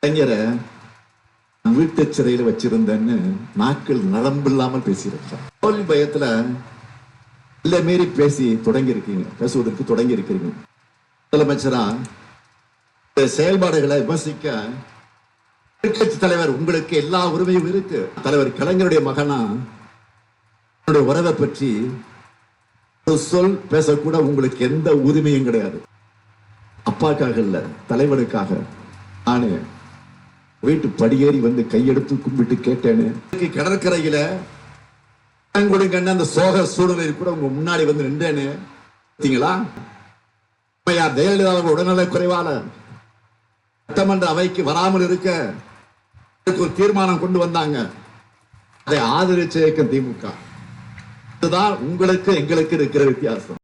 கலைஞரை வீட்டு சிறையில வச்சிருந்தேன்னு நாட்கள் நரம்பில்லாமல் பேசியிருக்கார். தோல்வி பயத்துல இல்ல மீறி பேசுவதற்கு தொடங்கி இருக்கிறீங்க. முதலமைச்சரா செயல்பாடுகளை விமர்சிக்க எதிர்க்கட்சி தலைவர் உங்களுக்கு எல்லா உரிமையும் இருக்கு. தலைவர் கலைஞருடைய மகனா உறவை பற்றி சொல் பேசக்கூட உங்களுக்கு எந்த உரிமையும் கிடையாது. அப்பாக்காக இல்ல, தலைவனுக்காக நானு வீட்டு படியேறி வந்து கையெடுத்து கும்பிட்டு கேட்டேன்னு கடற்கரையில அந்த சோக சூழ்நிலையில் கூட உங்க முன்னாடி வந்து நின்றேன்னு பார்த்தீங்களா? ஜெயலலிதா உடல்நல குறைவால சட்டமன்ற அவைக்கு வராமல் இருக்க ஒரு தீர்மானம் கொண்டு வந்தாங்க. அதை ஆதரிச்ச இயக்கம் திமுக. இதுதான் உங்களுக்கு எங்களுக்கு இருக்கிற வித்தியாசம்.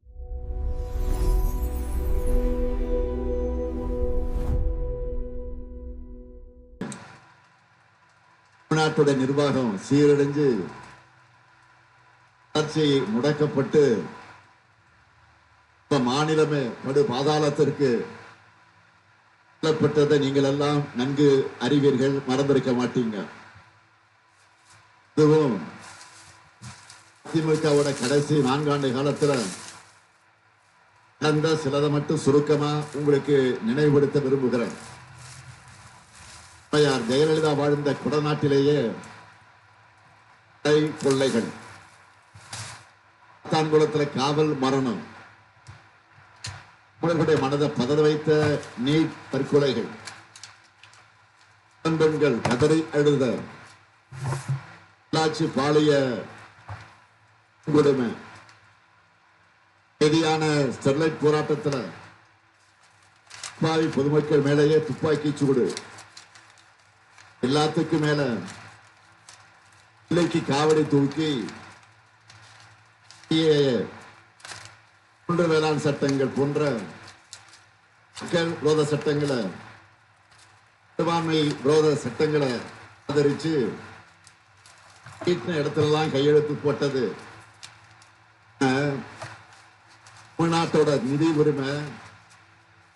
தமிழ்நாட்டுடைய நிர்வாகம் சீரடைஞ்சு ஆட்சி முடக்கப்பட்டு மாநிலமே படு பாதாளத்திற்கு தள்ளப்பட்டதை நீங்கள் எல்லாம் நன்கு அறிவீர்கள், மறந்திருக்க மாட்டீங்க. இதுவும் திமுகவோட கடைசி 4 ஆண்டு காலத்துல நடந்த சிலதை மட்டும் சுருக்கமா உங்களுக்கு நினைவுபடுத்த விரும்புகிறேன். ஜெயலலிதா வாழ்ந்த குடநாட்டிலேயே கொள்ளைகள், தான்குளத்தில் காவல் மரணம், உங்களுடைய மனதை பதற வைத்த நீட் தற்கொலைகள், பெண்கள் கதறி அழுத உள்ளாட்சி பாலிய கொடுமை, எதிரான ஸ்டெர்லைட் போராட்டத்தில் பாவி பொதுமக்கள் மேலேயே துப்பாக்கி சூடு, எல்லாத்துக்கும் மேல பிள்ளைக்கு காவடி தூக்கி வேளாண் சட்டங்கள் போன்ற மக்கள் விரோத சட்டங்களை, சிறுபான்மை விரோத சட்டங்களை ஆதரிச்சு இடத்துலலாம் கையெழுத்து போட்டது. தமிழ்நாட்டோட நிதி உரிமை,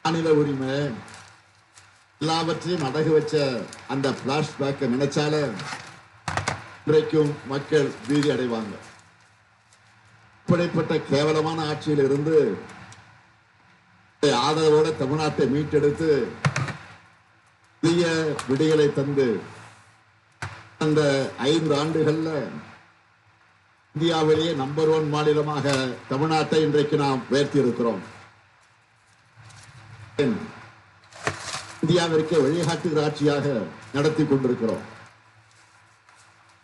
மாநில உரிமை எல்லாவற்றையும் அடகு வச்ச அந்த பிளாஷ்பேக்கை நினைச்சால இன்றைக்கும் மக்கள் பீதி அடைவாங்க. இப்படிப்பட்ட கேவலமான ஆட்சியில் இருந்து ஆதரவோட தமிழ்நாட்டை மீட்டெடுத்து புதிய விடிகளை தந்து அந்த 5 ஆண்டுகள்ல இந்தியாவிலேயே நம்பர் 1 மாநிலமாக தமிழ்நாட்டை இன்றைக்கு நாம் உயர்த்தி இருக்கிறோம். இந்தியாவிற்கு வழிகாட்டுகிற ஆட்சியாக நடத்தி கொண்டிருக்கிறோம்.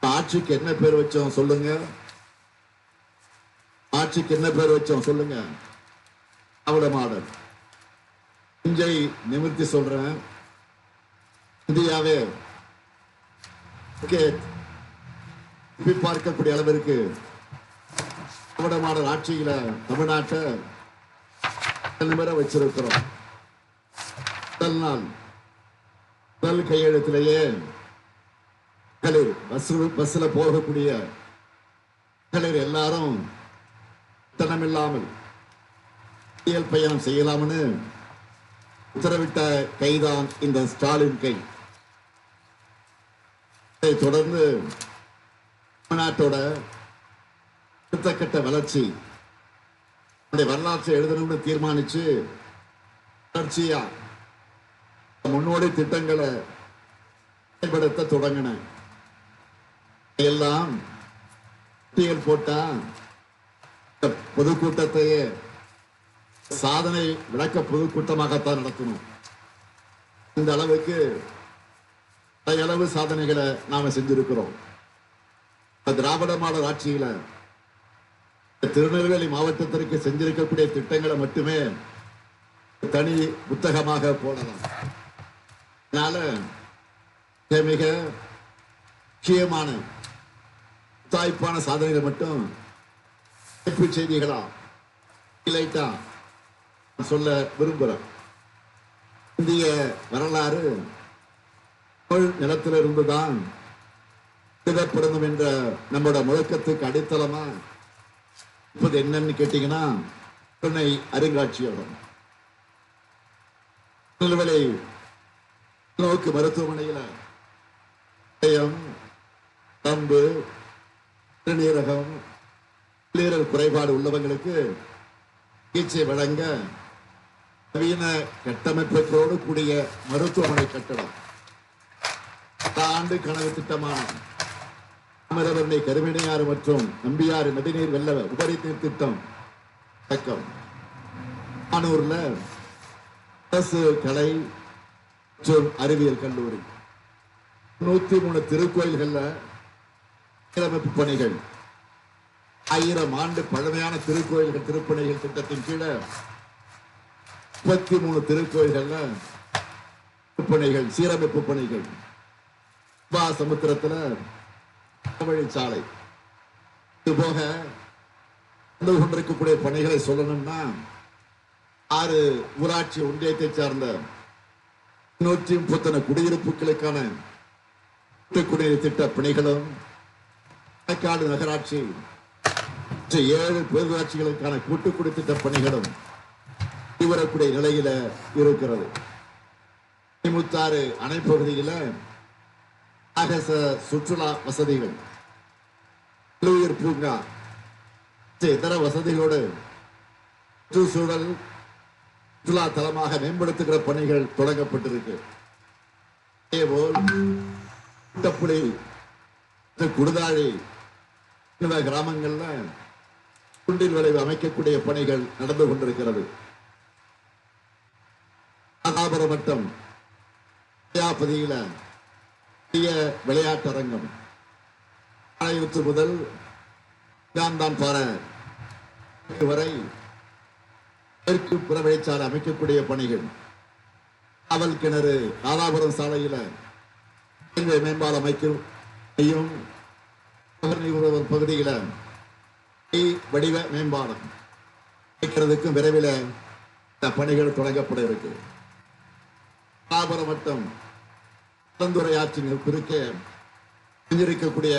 ஆட்சிக்கு என்ன பேர் வச்சோம் சொல்லுங்க? ஆட்சிக்கு என்ன பேர் வச்சோம் சொல்லுங்க? அவட மாடல். நெஞ்சை நிமிர்த்தி சொல்றேன், இந்தியாவே பார்க்கக்கூடிய அளவிற்கு அவட மாடல் ஆட்சியில தமிழ்நாட்டை வச்சிருக்கிறோம். முதல் கையெழுத்திலேயே பஸ்ல போகக்கூடிய எல்லாரும் தனமில்லாமல் பயணம் செய்யலாம்னு உத்தரவிட்ட கைதான் இந்த ஸ்டாலின் கை. இதை தொடர்ந்து தமிழ்நாட்டோட அடுத்த கட்ட வளர்ச்சி வரலாற்றை எழுதணும்னு தீர்மானிச்சு வளர்ச்சியா முன்னோடி திட்டங்களை செயல்படுத்த தொடங்கின. எல்லாம் போட்டா பொதுக்கூட்டத்தையே சாதனை விளக்க பொதுக்கூட்டமாகத்தான் நடத்தணும். இந்த அளவுக்கு அளவு சாதனைகளை நாம செஞ்சிருக்கிறோம். திராவிட மாடல் ஆட்சியில திருநெல்வேலி மாவட்டத்திற்கு செஞ்சிருக்கக்கூடிய திட்டங்களை மட்டுமே தனி புத்தகமாக போடலாம். அதனால மிக முக்கியமான தாய்ப்பான சாதனைகள் மட்டும் செய்திகளா சொல்ல விரும்புகிறேன். இந்திய வரலாறு நிலத்தில் இருந்துதான் எழுதப்படணும் என்ற நம்மளோட முழக்கத்துக்கு அடித்தளமா இப்போது என்னன்னு கேட்டீங்கன்னா சென்னை அருங்காட்சியகம். திருநெல்வேலி நோக்கு மருத்துவமனையில இதயம், நரம்பு, சிறுநீரகம், நீரல் குறைபாடு உள்ளவங்களுக்கு சிகிச்சை வழங்க நவீன கட்டமைப்புகளோடு கூடிய மருத்துவமனை கட்டடம் ஆண்டு கனவு திட்டமான தாமிரபரணி, கருமணியாறு மற்றும் நம்பியாறு நதிநீர் வெள்ள உபரி நீர் திட்டம் தொடக்கம். ஆனூர்ல அரசு கலை மற்றும் அறிவியல் கல்லூரி, 103 திருக்கோயில்கள்ல சீரமைப்பு பணிகள், 1000 ஆண்டு பழமையான திருக்கோயில்கள் திருப்பணிகள் திட்டத்தின் கீழே 33 திருக்கோயில்கள்ல திருப்பணிகள் சீரமைப்பு பணிகள். சமுத்திரத்துல வழிச்சாலை, இது போக கொண்டிருக்கக்கூடிய பணிகளை சொல்லணும்னா 6 ஊராட்சி ஒன்றியத்தை சார்ந்த 130 குடியிருப்புகளுக்கான குடிநீர் திட்ட பணிகளும், பாலக்காடு நகராட்சி 7 பேரூராட்சிகளுக்கான கூட்டுக்குடி திட்ட பணிகளும் வரக்கூடிய நிலையில இருக்கிறது. 56 அணை பகுதியில அகச சுற்றுலா வசதிகள், பல்லுயிர் பூங்கா, இதர வசதிகளோடு சுற்றுச்சூழல் சுற்றுலா தலமாக மேம்படுத்துகிற பணிகள் தொடங்கப்பட்டிருக்கு. அதேபோல் குட்டப்புளி, குடுதாழி கிராமங்கள்ல குண்டில் விளைவு அமைக்கக்கூடிய பணிகள் நடந்து கொண்டிருக்கிறது. மட்டம் பகுதியில விளையாட்டு அரங்கம், ஆணையுற்று முதல் பாறை வரை தெற்கு புறவழிச்சாலை அமைக்கக்கூடிய பணிகள், காவல் கிணறு ராதாபுரம் சாலையில மேம்பாலம் அமைக்கும் பகுதியில வடிவ மேம்பாலம் அமைக்கிறதுக்கும் விரைவில் பணிகள் தொடங்கப்பட இருக்கு. ராதாபுரம் வட்டம் பரந்துரை ஆற்றின் குறுக்கே இருக்கக்கூடிய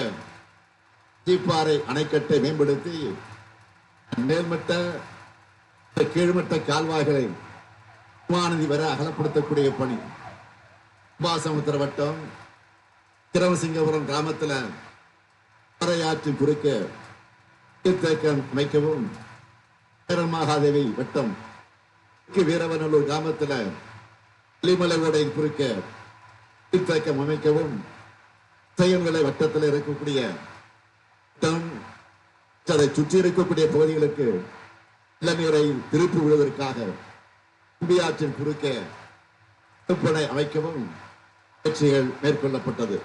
தீப்பாறை அணைக்கட்டை மேம்படுத்தி மேல்மட்ட கீழ்மட்ட கால்வாய்களை உமாநதி வர அகலப்படுத்தக்கூடிய பணி. சமுத்திர வட்டம் கிரமசிங்கபுரம் கிராமத்தில் ஆற்றின் குறுக்கே தேக்கம் அமைக்கவும், மகாதேவி வட்டம் வீரவநல்லூர் கிராமத்தில் லிமலவோடை குறுக்கே தேக்கம் அமைக்கவும், செயல்களை வட்டத்தில் இருக்கக்கூடிய அதை சுற்றி இருக்கக்கூடிய பகுதிகளுக்கு இளநீரை திருப்பி விடுவதற்காக கும்பியாற்றின் குறுக்கே தடுப்பணை அமைக்கவும் முயற்சிகள் மேற்கொள்ளப்பட்டது.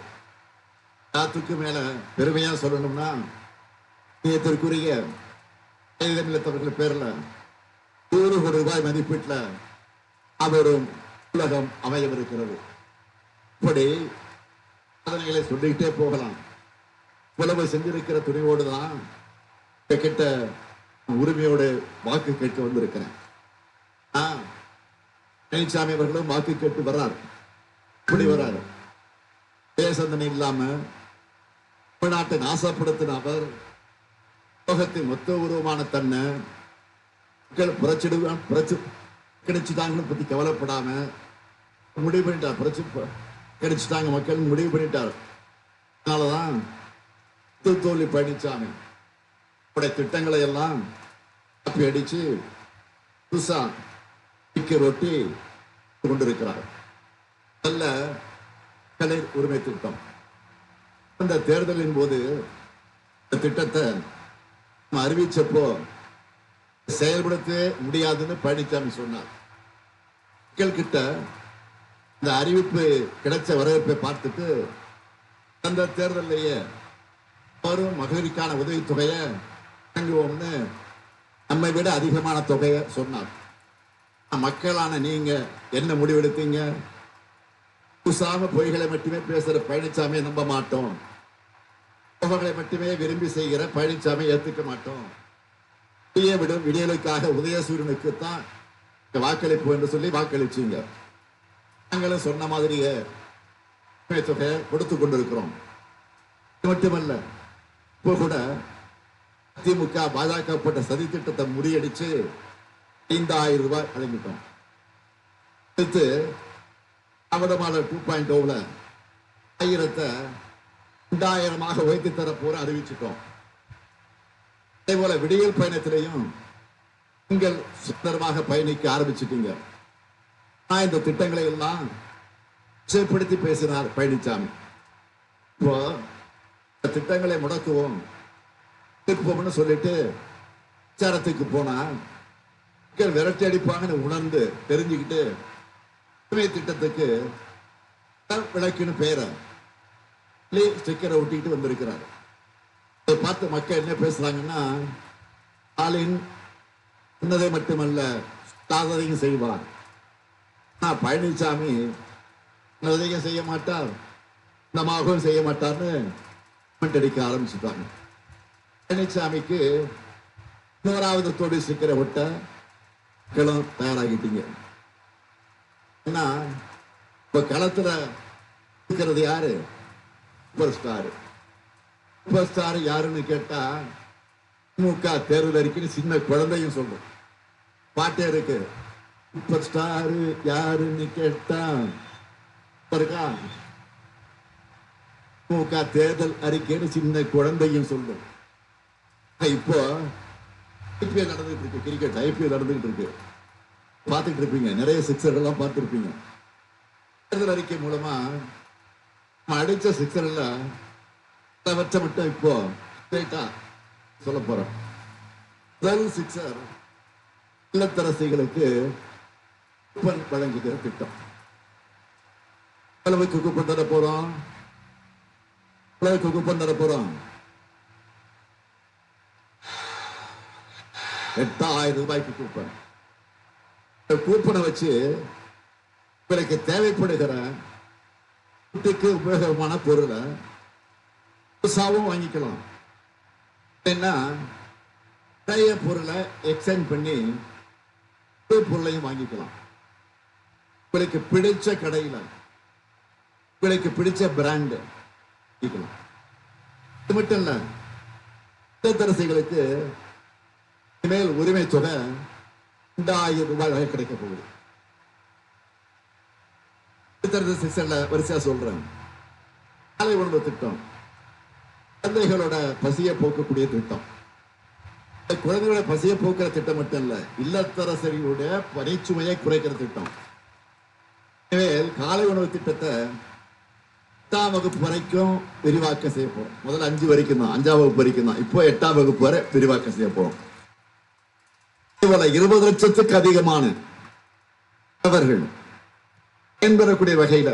எல்லாத்துக்கு மேல பெருமையா சொல்லணும்னா, நேயத்திற்குரிய நிலத்தவர்கள் பேர்ல 100 கோடி ரூபாய் மதிப்பீட்டில் அவரும் உலகம் அமையவிருக்கிறது. இப்படி சாதனைகளை சொல்லிக்கிட்டே போகலாம். புலவை செஞ்சிருக்கிற துணிவோடு தான் கிட்ட உரிமையோடு வாக்கு கேட்க வந்திருக்கிறேன். பழனிசாமி அவர்களும் வாக்கு கேட்டு வர்றார். இப்படி வர்றாரு, தேசந்தனை இல்லாம தமிழ்நாட்டை நாசப்படுத்தின அவர் உலகத்தின் மொத்த உருவமான தன்னை மக்கள் கிடைச்சிட்டாங்கன்னு பத்தி கவலைப்படாம முடிவு பண்ணிட்டார். கிடைச்சிட்டாங்க மக்கள் முடிவு பண்ணிட்டார். அதனாலதான் தோல்வி பழனிசாமி திட்டங்களை எல்லாம் அடிச்சு புதுசா ரொட்டி கொண்டிருக்கிறார். நல்ல கலை உரிமை திட்டம். அந்த தேர்தலின் போது திட்டத்தை அறிவிச்சப்போ செயல்படுத்த முடியாதுன்னு பழனிசாமி சொன்னார். மக்கள் கிட்ட இந்த அறிவிப்பு கிடைச்ச வரவேற்பை பார்த்துட்டு அந்த தேர்தலையே வரும் மகளிருக்கான உதவித்தொகையை வழங்குவோம்னு நம்மை விட அதிகமான தொகையை சொன்னார். மக்களான நீங்க என்ன முடிவெடுத்தீங்க? புசாம பொய்களை மட்டுமே பேசுற பழனிசாமி நம்ப மாட்டோம், தொகைகளை மட்டுமே விரும்பி செய்கிற பழனிசாமி ஏத்துக்க மாட்டோம், விடும் விடியலுக்காக உதயசூரியனுக்கு தான் வாக்களிப்பு என்று சொல்லி வாக்களிச்சீங்க. நாங்களும் சொன்ன மாதிரியே தொகையை கொடுத்து கொண்டிருக்கிறோம். மட்டுமல்ல, இப்போ கூட திமுக பாஜக போட்ட சதி திட்டத்தை முறியடிச்சு 5000 ரூபாய் வழங்கிட்டோம். அடுத்து அவதமான 2.0ல 1000 2000 வைத்து தர போற அறிவிச்சிட்டோம். அதே போல விடியல் பயணத்திலையும் நீங்கள் சுதந்திரமாக பயணிக்க ஆரம்பிச்சிட்டீங்க. இந்த திட்டங்களை எல்லாம் நிச்சயப்படுத்தி பேசினார் பழனிசாமி. இப்போ திட்டங்களை முடக்குவோம் திருப்போம்னு சொல்லிட்டு பிரச்சாரத்துக்கு போனா விரட்டி அடிப்பாங்கன்னு உணர்ந்து தெரிஞ்சுக்கிட்டு திட்டத்துக்கு விளக்குன்னு பேரை ஸ்டிக்கரை ஒட்டிக்கிட்டு வந்திருக்கிறார். அதை பார்த்து மக்கள் என்ன பேசுறாங்கன்னா, ஸ்டாலின் சொன்னதை மட்டுமல்ல சாதனையும் செய்வார். பழனிசாமி நல்லதையும் செய்ய மாட்டார், நமாகவும் செய்ய மாட்டார்னு அடிக்க ஆரம்பிச்சுட்டாங்க. பழனிசாமிக்கு 100வது தோடி ஸ்டிக்கரை ஒட்ட களம் தயாராகிட்டீங்க. ஏன்னா இப்ப களத்துல இருக்கிறது யாரு? Super star. சூப்பர் ஸ்டார் யாருன்னு கேட்டா திமுக தேர்தல் அறிக்கைன்னு சின்ன குழந்தையும் சொல்லும். பாட்டே இருக்கு, சூப்பர் ஸ்டார் யாருன்னு கேட்டா இருக்கா. திமுக தேர்தல் அறிக்கைன்னு சின்ன குழந்தையும் சொல்லும். இப்போ ஐபிஎல் நடந்துட்டு இருக்கு, கிரிக்கெட் ஐபிஎல் நடந்துகிட்டு இருக்கு, பார்த்துட்டு இருப்பீங்க. நிறைய சிக்ஸர் எல்லாம் பார்த்துருப்பீங்க. தேர்தல் அறிக்கை மூலமா அடிச்ச சிக்ஸர்ல மட்டும் இப்போ சொல்ல போறோம். முதல் சிக்ஸர் இல்லத்தரசிகளுக்கு கூப்பன் வழங்குகிற திட்டம். அளவுக்கு கூப்பன் தர போறோம், அளவுக்கு கூப்பன் தர போறோம். 8000 ரூபாய்க்கு கூப்பன். கூப்பனை வச்சு உங்களுக்கு தேவைப்படுகிற வீட்டுக்கு உபயோகமான பொருளை புதுசாவும் வாங்கிக்கலாம். என்ன பழைய பொருளை எக்ஸ்சேஞ்ச் பண்ணி புது பொருளையும் வாங்கிக்கலாம். உங்களுக்கு பிடிச்ச கடையில உங்களுக்கு பிடிச்ச பிராண்ட் வாங்கிக்கலாம். இது மட்டும் இல்ல, இல்லத்தரசிகளுக்கு இனிமேல் உரிமை தொகை 2000 ரூபாய் கிடைக்க போகுது. வரிசையா சொல்றேன். காலை உணவு திட்டம் குழந்தைகளோட பசியை போக்கக்கூடிய திட்டம். குழந்தைகளோட பசியை போக்குற திட்டம் மட்டும் இல்ல, இல்லத்தரசர்களுடைய பணிச்சுமையை குறைக்கிற திட்டம். எனவே காலை உணவு திட்டத்தை 8ஆம் வகுப்பு வரைக்கும் விரிவாக்கம் செய்ய போறோம். முதல்ல 5 வரைக்கும் தான், 5ஆம் வகுப்பு வரைக்கும் தான். இப்போ 8ஆம் வகுப்பு வரை விரிவாக்கம் செய்ய போறோம். 20 லட்சத்துக்கு அதிகமான அவர்கள் பயன்பெறக்கூடிய வகையில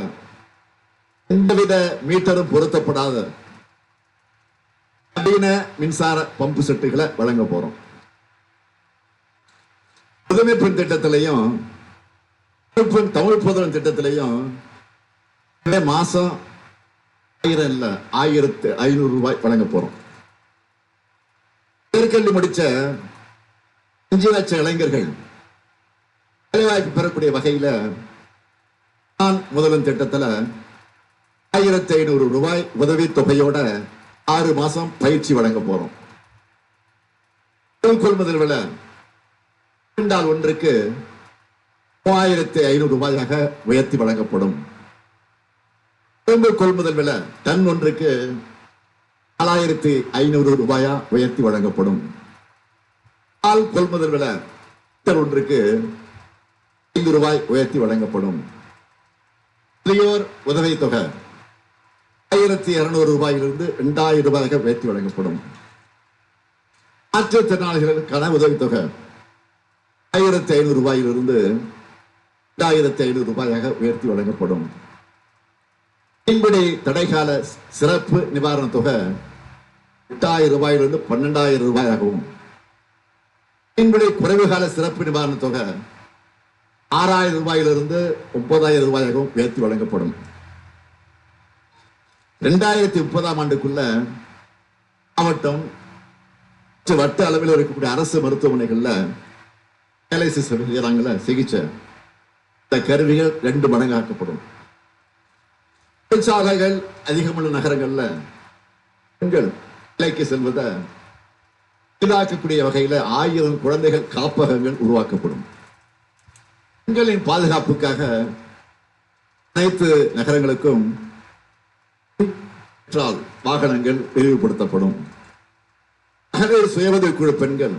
எந்தவித மீட்டரும் பொருத்தப்படாத நவீன மின்சார பம்பு செட்டுகளை வழங்க போறோம். புதுமை பெண் திட்டத்திலையும் தமிழ் புதவன் திட்டத்திலையும் மாசம் 1000 இல்ல 1500 ரூபாய் வழங்க போறோம். உயர்கல்வி முடிச்ச 5 லட்சம் இளைஞர்கள் வேலைவாய்ப்பு பெறக்கூடிய வகையில நான் முதல்வன் திட்டத்தில் 1500 ரூபாய் உதவி தொகையோட 6 மாசம் பயிற்சி வழங்க போறோம். கொள்முதல் விலை குவிண்டால் ஒன்றுக்கு 3500 ரூபாயாக உயர்த்தி வழங்கப்படும். கொள்முதல் விலை டன் ஒன்றுக்கு 4500 ரூபாயா உயர்த்தி வழங்கப்படும். பால் கொள்முதல் விலை லிட்டர் ஒன்றுக்கு 5 ரூபாய் உயர்த்தி வழங்கப்படும். முதியோர் உதவி தொகை 1200 ரூபாயிலிருந்து 2000 ரூபாயாக உயர்த்தி வழங்கப்படும். மாற்றுத்திறனாளிகளுக்கான உதவி தொகை 1500 ரூபாயிலிருந்து 2500 ரூபாயாக உயர்த்தி வழங்கப்படும். மீன்பிடி தடைகால சிறப்பு நிவாரண தொகை 8000 ரூபாயிலிருந்து 12000 ரூபாயாகவும், மீன்பிடி குறைவுகால சிறப்பு நிவாரண தொகை 6000 ரூபாயிலிருந்து 9000 ரூபாயாகவும் உயர்த்தி வழங்கப்படும். 2030ஆம் ஆண்டுக்குள்ள மாவட்டம் வட்ட அளவில் இருக்கக்கூடிய அரசு மருத்துவமனைகள்ல டயாலிசிஸ் செய்யறாங்கல்ல சிகிச்சை, இந்த கருவிகள் 2 மடங்காக்கப்படும். தொழிற்சாலைகள் அதிகமுள்ள நகரங்கள்ல பெண்கள் வேலைக்கு செல்வதை எளிதாக்கக்கூடிய வகையில 1000 குழந்தைகள் காப்பகங்கள் உருவாக்கப்படும். பெண்களின் பாதுகாப்புக்காக அனைத்து நகரங்களுக்கும் வாகனங்கள் விரிவுபடுத்தப்படும். மகளிர் சுயஉதவி குழு பெண்கள்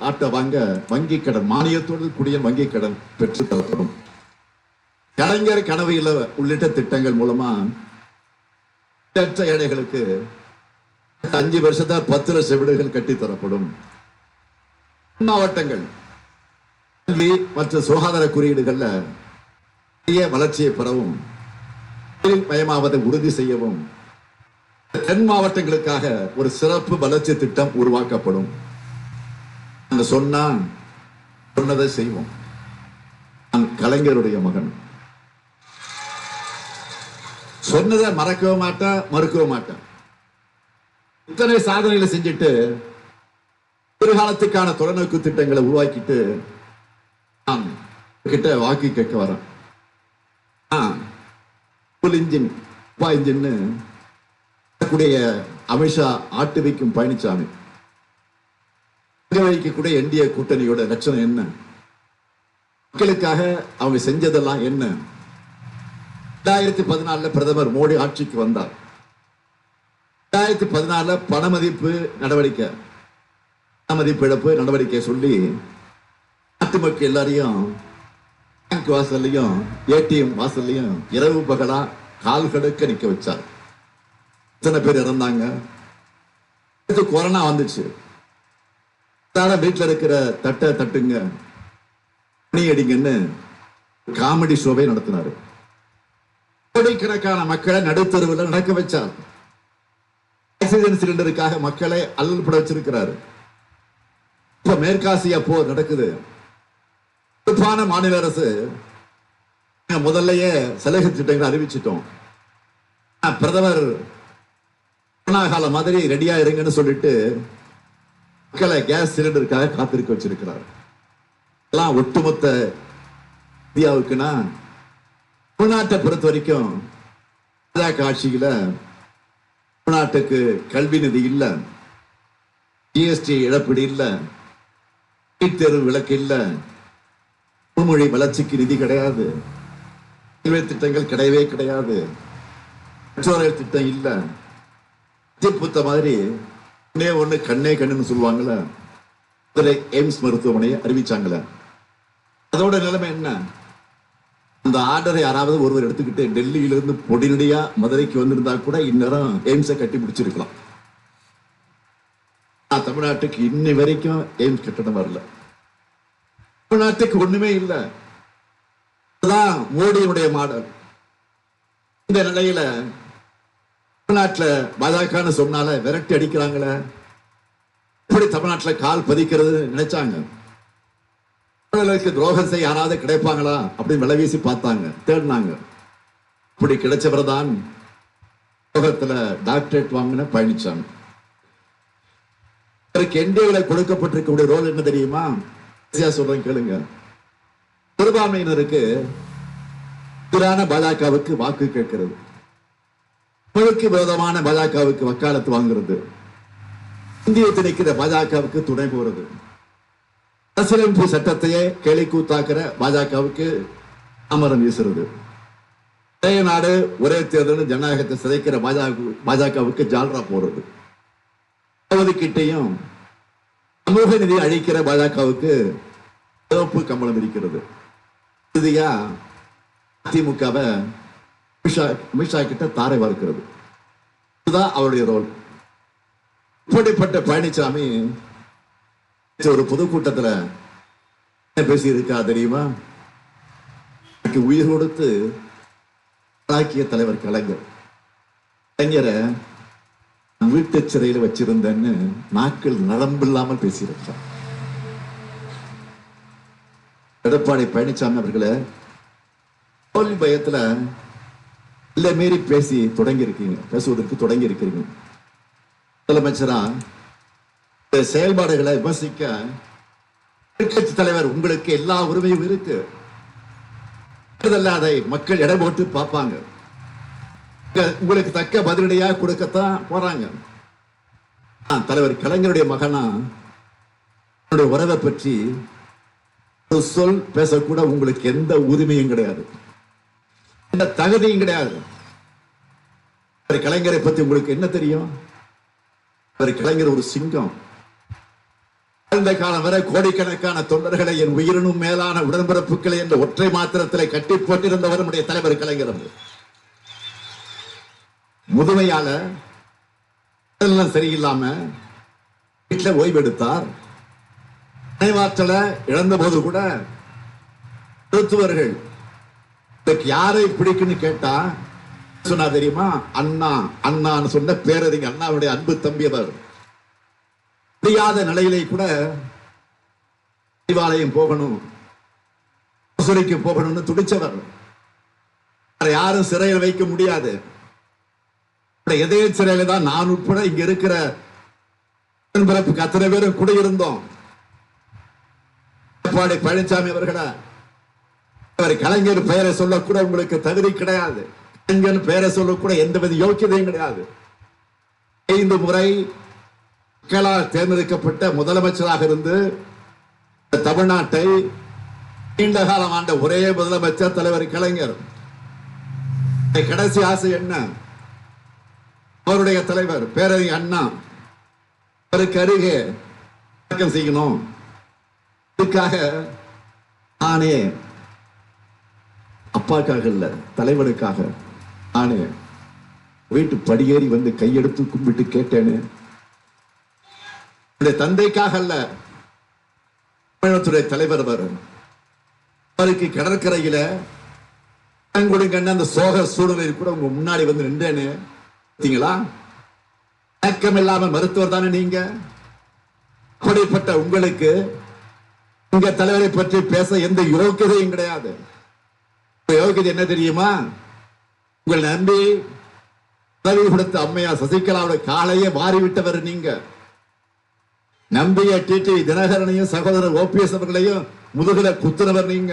ஆட்டோ வாங்க வங்கி கடன் மானியத்தோடு கூடிய வங்கி கடன் பெற்று தரப்படும். கலைஞர் கனவு இல்ல உள்ளிட்ட திட்டங்கள் மூலமா ஏழைகளுக்கு 5 வருஷத்தில் 10 லட்சம் வீடுகள் கட்டி தரப்படும். மாவட்டங்கள் கல்வி மற்றும் சுகாதார குறியீடுகள்ல பெரிய வளர்ச்சியை பெறவும் மயமாவதை உறுதி செய்யவும் தென் மாவட்டங்களுக்காக ஒரு சிறப்பு வளர்ச்சி திட்டம் உருவாக்கப்படும். சொன்னதை செய்வோம். நான் கலைஞருடைய மகன். சொன்னதை மறக்கவும் மாட்டேன், மறுக்கவும் மாட்டேன். இத்தனை சாதனைகளை செஞ்சுட்டு எதிர்காலத்துக்கான தொலைநோக்கு திட்டங்களை உருவாக்கிட்டு நான் கிட்ட வாக்கி கேட்க வரேன். இன்ஜின் அமித்ஷா ஆட்டு வைக்கும் பழனிசாமி வைக்கக்கூடிய என்டிஏ கூட்டணியோட லட்சணம் என்ன? மக்களுக்காக அவங்க செஞ்சதெல்லாம் என்ன? 2014 பிரதமர் மோடி ஆட்சிக்கு வந்தார். 2014 பண மதிப்பு நடவடிக்கை, பண மதிப்பு இழப்பு நடவடிக்கை சொல்லி நாட்டு மக்கள் எல்லாரையும் பேங்க் வாசல்லையும் ஏடிஎம் வாசல்லையும் இரவு பகலா கால் கடுக்க நிக்க வச்சார். எத்தனை பேர் இறந்தாங்க. கொரோனா வந்துச்சு. வீட்டில் இருக்கிற தட்டை தட்டுங்க, மணி அடிங்கன்னு காமெடி ஷோவை நடத்தினாரு. கோடிக்கணக்கான மக்களை நடுத்தருவில் நடக்க வச்சார். ஆக்சிஜன் சிலிண்டருக்காக மக்களை அல்லல்பட வச்சிருக்கிறாரு. இப்ப மேற்காசியா போர் நடக்குது. மாநில அரசு முதல்லயே சலுகை திட்டங்களை அறிவிச்சிட்டோம். பிரதமர் கொரோனா கால மாதிரி ரெடியா இருங்கன்னு சொல்லிட்டு மக்களை கேஸ் சிலிண்டருக்காக காத்திருக்க வச்சிருக்கிறார். எல்லாம் ஒட்டுமொத்த இந்தியாவுக்குன்னா தமிழ்நாட்டை பொறுத்த வரைக்கும் ஆட்சியில தமிழ்நாட்டுக்கு கல்வி நிதி இல்ல, ஜிஎஸ்டி இழப்பீடு இல்ல, நீட் தேர்வு விலக்கு இல்ல, மொழி வளர்ச்சிக்கு நிதி கிடையாது, ரயில்வே திட்டங்கள் கிடையவே கிடையாது, மெட்ரோரயில் திட்டம் இல்ல. புத்த மாதிரி ஒண்ணு கண்ணே கண்ணுன்னு சொல்லுவாங்கல்ல, எய்ம்ஸ் மருத்துவமனையை அறிவிச்சாங்களே, அதோட நிலைமை என்ன? அந்த ஆர்டரை யாராவது ஒருவர் எடுத்துக்கிட்டு டெல்லியிலிருந்து பொடிநடியா மதுரைக்கு வந்திருந்தா கூட இந்நேரம் எய்ம்ஸை கட்டி முடிச்சிருக்கலாம். தமிழ்நாட்டுக்கு இன்னி வரைக்கும் எய்ம்ஸ் கட்டணம் வரல. தமிழ்நாட்டுக்கு ஒண்ணுமே இல்லை. அதுதான் மோடியுடைய மாடல். இந்த நிலையில தமிழ்நாட்டில் பாஜக சொன்னால விரட்டி அடிக்கிறாங்களே, எப்படி தமிழ்நாட்டில் கால் பதிக்கிறது நினைச்சாங்க. துரோகம் செய்ய யாராவது கிடைப்பாங்களா அப்படின்னு விலை வீசி பார்த்தாங்க, தேடினாங்க. இப்படி கிடைச்சவர்தான் உலகத்துல டாக்டரேட் வாங்கின பழனிசாமி. என்டிஏல கொடுக்கப்பட்டிருக்கக்கூடிய ரோல் என்ன தெரியுமா? சொல்றேன் கேளுங்க. சிறுபான்மையினருக்கு எதிரான பாஜகவுக்கு வாக்கு கேட்கிறது, தமிழுக்கு விரோதமான பாஜகவுக்கு வக்காலத்து வாங்குறது, இந்திய திணிக்கிற பாஜகவுக்கு துணை போறது, அரசியலமைப்பு சட்டத்தையே கேலி கூத்தாக்குற பாஜகவுக்கு அமரம் வீசுறது, ஒரே நாடு ஒரே தேர்தல் ஜனநாயகத்தை சிதைக்கிற பாஜகவுக்கு ஜால்ரா போறது, ஒதுக்கீட்டையும் சமூக நிதி அழிக்கிற பாஜகவுக்கு சிவப்பு கம்பளம் இருக்கிறது. இறுதியா அதிமுகவை அமித்ஷா கிட்ட தாரை வார்க்கிறது. இதுதான் அவருடைய ரோல். இப்படிப்பட்ட பழனிசாமி ஒரு பொதுக்கூட்டத்துல பேசி இருக்கா தெரியுமா? உயிர் கொடுத்து தலைவர் கலைஞரை வீட்டு சிறையில் வச்சிருந்தேன்னு நாட்கள் நரம்பில்லாமல் பேசியிருக்கார். எடப்பாடி பழனிசாமி அவர்களை தோல்வி பயத்துல இல்ல மீறி பேசுவதற்கு தொடங்கி இருக்கிறீங்க. முதலமைச்சரா செயல்பாடுகளை விமர்சிக்க எதிர்க்கட்சி தலைவர் உங்களுக்கு எல்லா உரிமையும் இருக்கு. அதை மக்கள் எடை போட்டு பார்ப்பாங்க. உங்களுக்கு தக்க பதிலடியா கொடுக்கத்தான் போறாங்க. தலைவர் கலைஞருடைய மகனா உறவை பற்றி சொல் பேசக்கூட உங்களுக்கு எந்த உரிமையும் கிடையாது. இந்த தகுதியும் கிடையாது. கலைஞரை பத்தி உங்களுக்கு என்ன தெரியும்? கலைஞர் ஒரு சிங்கம். இந்த காலம் வரை கோடிக்கணக்கான தொண்டர்களை என் உயிரினும் மேலான உடன்பிறப்புகளை என்ற ஒற்றை மாத்திரத்திலே கட்டி போட்டிருந்தவர் நம்முடைய தலைவர் கலைஞர். முதுமையால சரியில்லாம வீட்டில் ஓய்வெடுத்தார். நினைவாற்றலை இழந்த போது கூட மருத்துவர்கள் யாரை பிடிக்குன்னு கேட்டா சொன்னா தெரியுமா? அண்ணா. அண்ணான்னு சொன்ன பேரறிஞர் அண்ணாவுடைய அன்பு தம்பி அவர். முடியாத நிலையிலே கூட தேவாலயம் போகணும், மசூதிக்கு போகணும்னு துடிச்சவர். யாரும் சிறையில் வைக்க முடியாது. எதே சிறையில தான் நான் உட்பட இங்க இருக்கிற பிறப்புக்கு அத்தனை பேரும் குடியிருந்தோம். எடப்பாடி பழனிசாமி அவர்களா, கலைஞர் பெயரை சொல்லக்கூட உங்களுக்கு தகுதி கிடையாது. கலைஞர் பெயரை சொல்லக்கூட எந்தவித யோக்கியதையும் கிடையாது. 5 முறை மக்களால் தேர்ந்தெடுக்கப்பட்ட முதலமைச்சராக இருந்து தமிழ்நாட்டை நீண்ட காலம் ஆண்ட ஒரே முதலமைச்சர் தலைவர் கலைஞர். கடைசி ஆசை என்ன? அவருடைய தலைவர் பேரறிஞர் அண்ணா அவருக்கு அருகே அடக்கம் செய்யணும். இதுக்காக நானே, அப்பாக்காக இல்ல, தலைவனுக்காக நானே வீட்டு படியேறி வந்து கையெடுத்து கும்பிட்டு கேட்டேன்னு. தந்தைக்காக அல்ல, தமிழகத்துடைய தலைவர் அவருக்கு கடற்கரையில கொடுங்கன்னு அந்த சோக சூழ்நிலையில் கூட உங்க முன்னாடி வந்து நின்றேன்னு. இணக்கம் இல்லாம மருத்துவர் தானே நீங்க. அப்படிப்பட்ட உங்களுக்கு உங்க தலைவரை பற்றி பேச எந்த யோக்கியதையும் கிடையாது. யோகியதை என்ன தெரியுமா? உங்கள் நம்பி பதவி கொடுத்த அம்மையார் சசிகலாவுடைய காலையே மாறிவிட்டவர் நீங்க. நம்பிய டிடி தினகரனையும் சகோதரர் ஓபிஎஸ் அவர்களையும் முதுகுல குத்துறவர் நீங்க.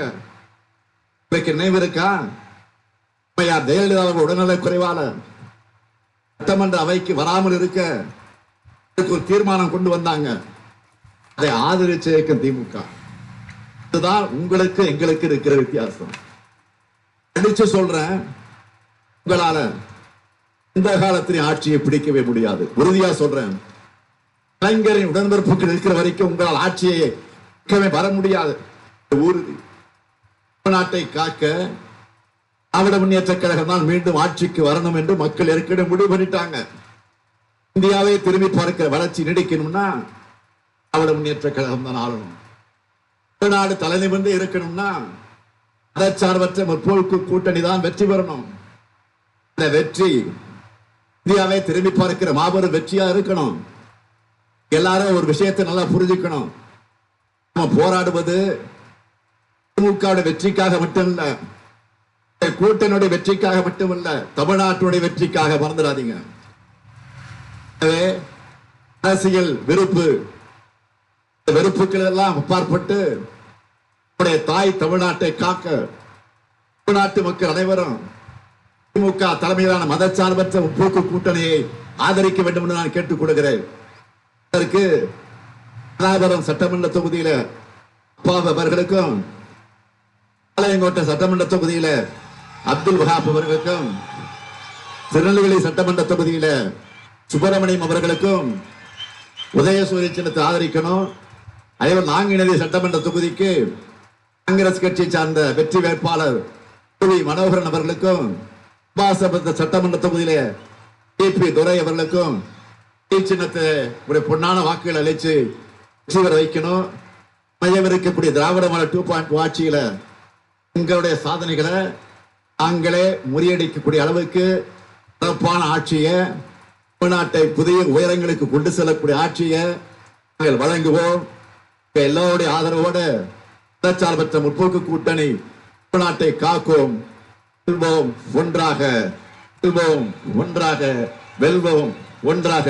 உங்களுக்கு நினைவு இருக்கா? அம்மையார் ஜெயலலிதா உடல்நல குறைவால சட்டமன்ற அவைக்கு வராமல் இருக்க ஒரு தீர்மானம் கொண்டு வந்தாங்க. அதை ஆதரிச்ச இயக்கம் திமுக. இதுதான் உங்களுக்கு எங்களுக்கு இருக்கிற வித்தியாசம். அடிச்சு சொல்றேன், உங்களால இந்த காலத்திலே ஆட்சியை பிடிக்கவே முடியாது. உறுதியா சொல்றேன், கலைஞரின் உடன்பிறப்புகள் இருக்கிற வரைக்கும் உங்களால் ஆட்சியை வர முடியாது. உறுதி. நாட்டை காக்க திராவிட முன்னேற்ற கழகம் தான் மீண்டும் ஆட்சிக்கு வரணும் என்று மக்கள் ஏற்கனவே முடிவு பண்ணிட்டாங்க. இந்தியாவை திரும்பி பார்க்கிற வளர்ச்சி நீடிக்கணும்னா திராவிட முன்னேற்ற கழகம் தான் ஆளணும். தமிழ்நாடு தலைநிமிர்ந்து இருக்கணும்னா மதச்சார்பற்ற முற்போக்கு கூட்டணி தான் வெற்றி பெறணும். இந்த வெற்றி இந்தியாவை திரும்பி பார்க்கிற மாபெரும் வெற்றியா இருக்கணும். எல்லாரும் ஒரு விஷயத்தை நல்லா புரிஞ்சுக்கணும். நம்ம போராடுவது திமுக வெற்றிக்காக மட்டுமல்ல, கூட்டணியுடைய வெற்றிக்காக மட்டுமல்ல, தமிழ்நாட்டுடைய வெற்றிக்காக மறந்துடாதீங்க. அரசியல் வெறுப்புகள் எல்லாம் அப்பாற்பட்டு தாய் தமிழ்நாட்டை காக்க தமிழ்நாட்டு மக்கள் அனைவரும் திமுக தலைமையிலான மதச்சார்பற்ற முற்போக்கு கூட்டணியை ஆதரிக்க வேண்டும் என்று நான் கேட்டுக் கொள்கிறேன். அதற்கு ராதாபுரம் சட்டமன்ற தொகுதியில அப்பாவு அவர்களுக்கும், பாளையங்கோட்டை சட்டமன்ற தொகுதியில அப்துல் வஹாப் அவர்களுக்கும், திருநெல்வேலி சட்டமன்ற தொகுதியில சுப்பிரமணியம் அவர்களுக்கும் உதயசூரிய சின்னத்தை ஆதரிக்கணும். அதேபோல் நாங்குநேரி சட்டமன்ற தொகுதிக்கு காங்கிரஸ் கட்சியை சார்ந்த வெற்றி வேட்பாளர் மனோகரன் அவர்களுக்கும், சட்டமன்ற தொகுதியில டிபி துரை அவர்களுக்கும் சின்னத்தை பொன்னான வாக்குகள் அளிச்சு வெற்றி பெற வைக்கணும். மையம் இருக்கக்கூடிய திராவிட மாடல் 2.0 ஆட்சியில எங்களுடைய சாதனைகளை நாங்களே முறியடிக்கக்கூடிய அளவுக்கு சிறப்பான ஆட்சியை, தமிழ்நாட்டை புதிய உயரங்களுக்கு கொண்டு செல்லக்கூடிய ஆட்சியை நாங்கள் வழங்குவோம். எல்லோருடைய ஆதரவோடு மதச்சார்பற்ற முற்போக்கு கூட்டணி தமிழ்நாட்டை காக்கும். வெல்வோம் ஒன்றாக, வெல்வோம் ஒன்றாக, வெல்வோம் ஒன்றாக.